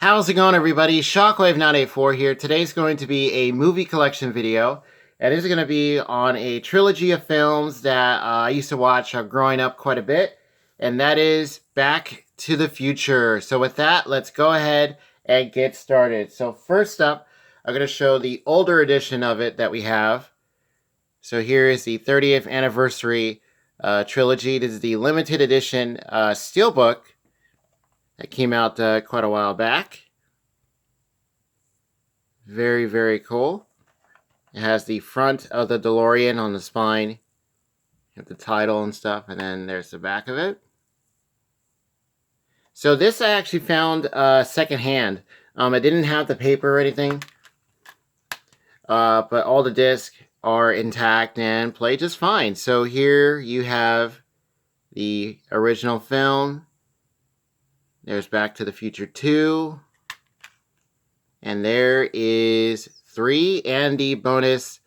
How's it going, everybody? Shockwave984 here. Today's going to be a movie collection video. And this is going to be on a trilogy of films that I used to watch growing up quite a bit. And that is Back to the Future. So with that, let's go ahead and get started. So first up, I'm going to show the older edition of it that we have. So here is the 30th anniversary trilogy. This is the limited edition steelbook that came out quite a while back. Very, very cool. It has the front of the DeLorean on the spine. You have the title and stuff, and then there's the back of it. So this I actually found secondhand. It didn't have the paper or anything. But all the discs are intact and play just fine. So here you have the original film. There's Back to the Future 2. And there is 3 and the bonus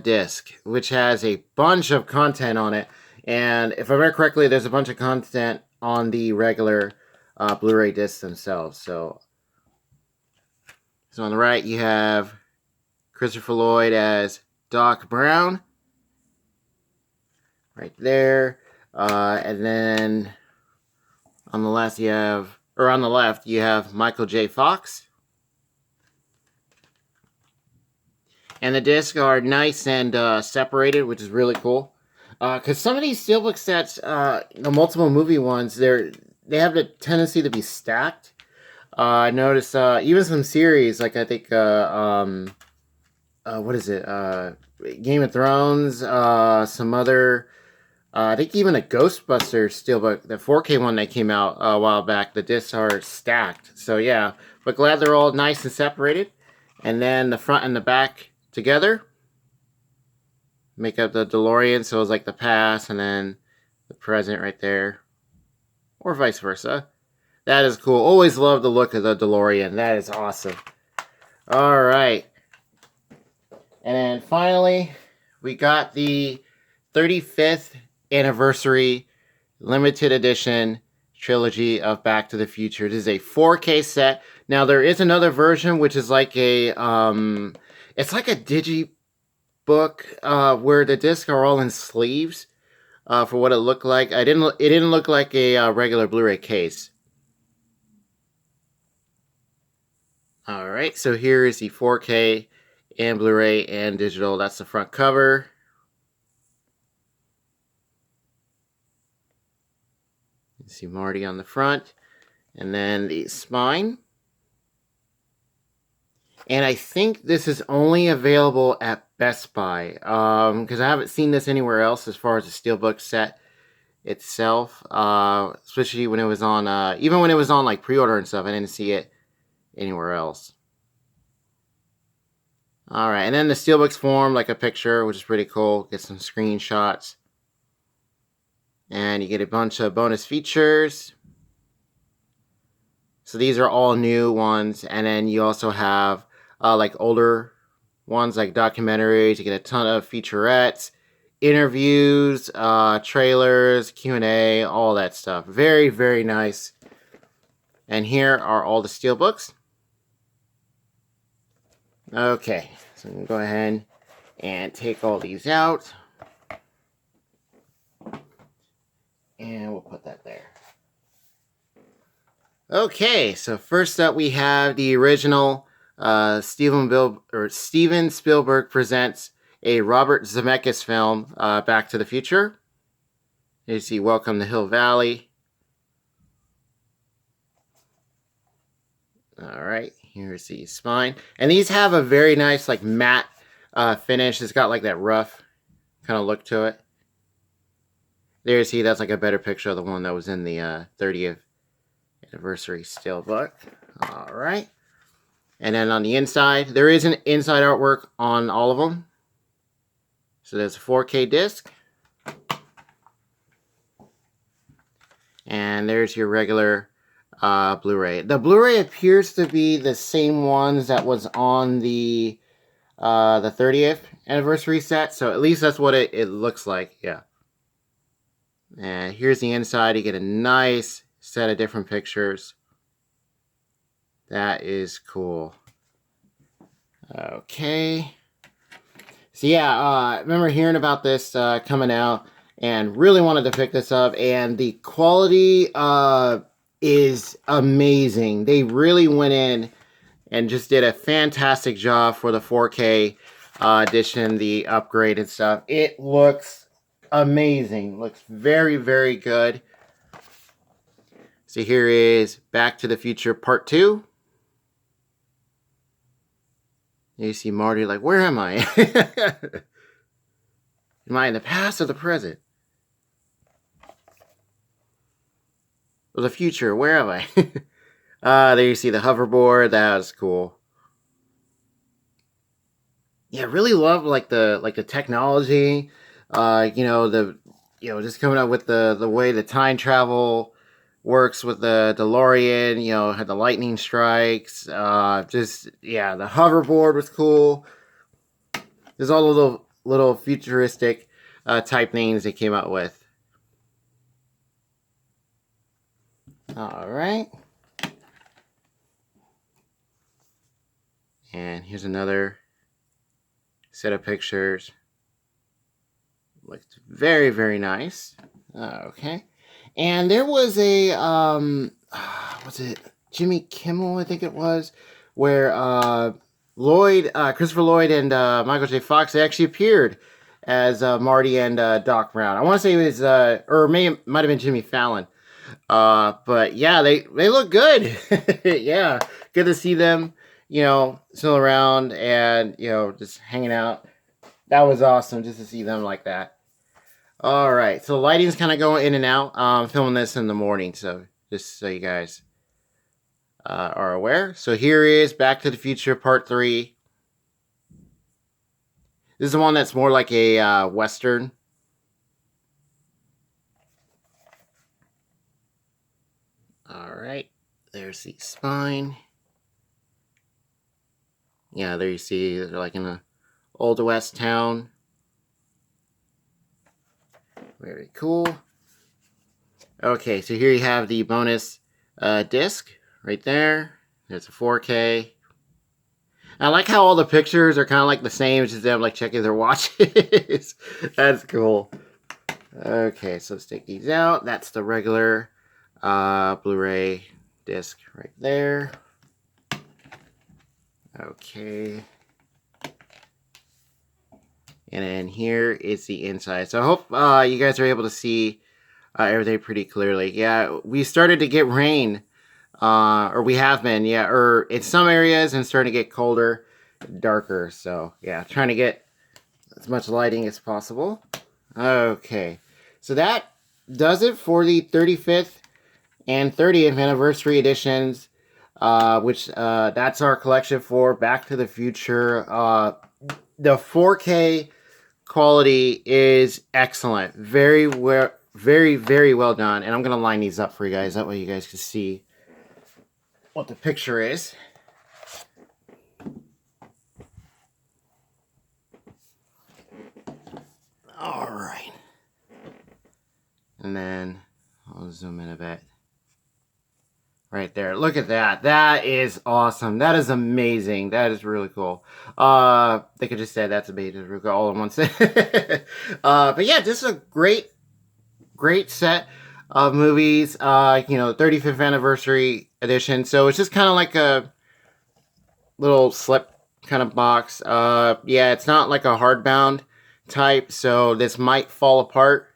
disc, which has a bunch of content on it. And if I remember correctly, there's a bunch of content on the regular Blu-ray discs themselves. So on the right, you have Christopher Lloyd as Doc Brown. Right there. And then on the left, you have Michael J. Fox. And the discs are nice and separated, which is really cool. Because some of these steelbook sets, the multiple movie ones, they have the tendency to be stacked. I noticed even some series, like I think, what is it? Game of Thrones, some other... I think even a Ghostbusters steelbook, the 4K one that came out a while back, the discs are stacked. So yeah, but glad they're all nice and separated. And then the front and the back together make up the DeLorean, so it's like the past and then the present right there. Or vice versa. That is cool. Always love the look of the DeLorean. That is awesome. Alright. And then finally, we got the 35th anniversary limited edition trilogy of Back to the Future. This is a 4K set. Now there is another version which is like a it's like a digibook where the discs are all in sleeves for what it looked like. It didn't look like a regular Blu-ray case. All right, so here is the 4K and Blu-ray and digital. That's the front cover. You see Marty on the front, and then the spine. And I think this is only available at Best Buy, because I haven't seen this anywhere else as far as the steelbook set itself. Especially when it was on, even when it was on like pre-order and stuff, I didn't see it anywhere else. All right, and then the steelbooks form like a picture, which is pretty cool. Get some screenshots. And you get a bunch of bonus features. So these are all new ones. And then you also have like older ones like documentaries. You get a ton of featurettes, interviews, trailers, Q&A, all that stuff. Very, very nice. And here are all the steelbooks. Okay, so I'm going to go ahead and take all these out. And we'll put that there. Okay, so first up we have the original Steven Spielberg presents a Robert Zemeckis film, Back to the Future. You see Welcome to Hill Valley. Alright, here's the spine. And these have a very nice like matte finish. It's got like that rough kind of look to it. There you see, that's like a better picture of the one that was in the 30th anniversary steelbook. Alright. And then on the inside, there is an inside artwork on all of them. So there's a 4K disc. And there's your regular Blu-ray. The Blu-ray appears to be the same ones that was on the 30th anniversary set. So at least that's what it looks like. Yeah. And here's the inside. You get a nice set of different pictures That is cool. Okay. So yeah, I remember hearing about this coming out and really wanted to pick this up. And the quality is amazing. They really went in and just did a fantastic job for the 4K edition, the upgrade and stuff. It looks amazing. Looks very, very good. So here is Back to the Future Part 2. You see Marty like, where am I? Am I in the past or the present? Or the future? Where am I? There you see the hoverboard. That was cool. Yeah, really love like the technology. Just coming up with the way the time travel works with the DeLorean. Had the lightning strikes. The hoverboard was cool. There's all the little futuristic type things they came out with. All right. And here's another set of pictures. Looks very, very nice. Okay. And there was a, was it Jimmy Kimmel, I think it was, where Christopher Lloyd and Michael J. Fox, they actually appeared as Marty and Doc Brown. I want to say it was, might have been Jimmy Fallon. But yeah, they look good. Yeah, good to see them, still around and, just hanging out. That was awesome just to see them like that. All right, so the lighting's kind of going in and out. I'm filming this in the morning, so just so you guys are aware. So here is Back to the Future Part 3. This is the one that's more like a Western. All right, there's the spine. Yeah, there you see they're like in a old West town. Very cool. Okay, so here you have the bonus disc right there. There's a 4K. I like how all the pictures are kind of like the same, just them like checking their watches. That's cool. Okay, so let's take these out. That's the regular Blu-ray disc right there. Okay. And then here is the inside. So I hope you guys are able to see everything pretty clearly. Yeah, we started to get rain. Or we have been, yeah. Or in some areas and starting to get colder, darker. So, yeah, trying to get as much lighting as possible. Okay. So that does it for the 35th and 30th anniversary editions. Which that's our collection for Back to the Future. The 4K quality is excellent. Very, very well done. And I'm going to line these up for you guys. That way you guys can see what the picture is. All right. And then I'll zoom in a bit. Right there. Look at that. That is awesome. That is amazing. That is really cool. They could just say that's amazing all in one set. But yeah, this is a great set of movies. 35th anniversary edition. So it's just kind of like a little slip kind of box. Yeah, it's not like a hardbound type. So this might fall apart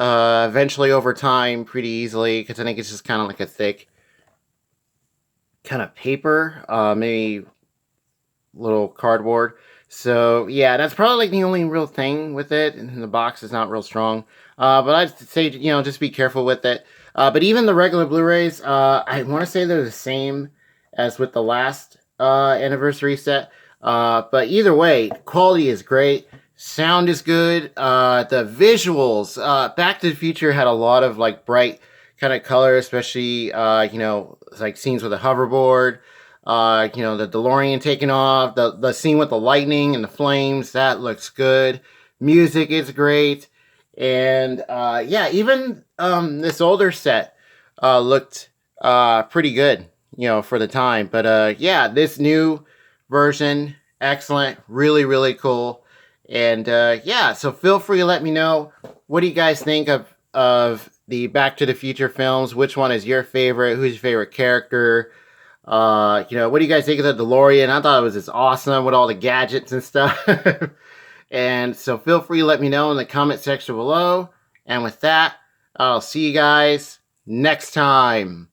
eventually over time pretty easily, because I think it's just kind of like a thick kind of paper, maybe little cardboard. So yeah, that's probably like the only real thing with it, and the box is not real strong. But I'd say, just be careful with it. But even the regular Blu-rays, I want to say they're the same as with the last anniversary set. But either way, quality is great. Sound is good. The visuals, Back to the Future had a lot of like bright kind of color, especially like scenes with a hoverboard. The DeLorean taking off, the scene with the lightning and the flames, that looks good. Music is great. And yeah, even this older set looked pretty good. for the time. But yeah, this new version, excellent, really, really cool. And yeah, so feel free to let me know, what do you guys think of the Back to the Future films? Which one is your favorite? Who's your favorite character? What do you guys think of the DeLorean? I thought it was just awesome with all the gadgets and stuff. And so feel free to let me know in the comment section below. And with that, I'll see you guys next time.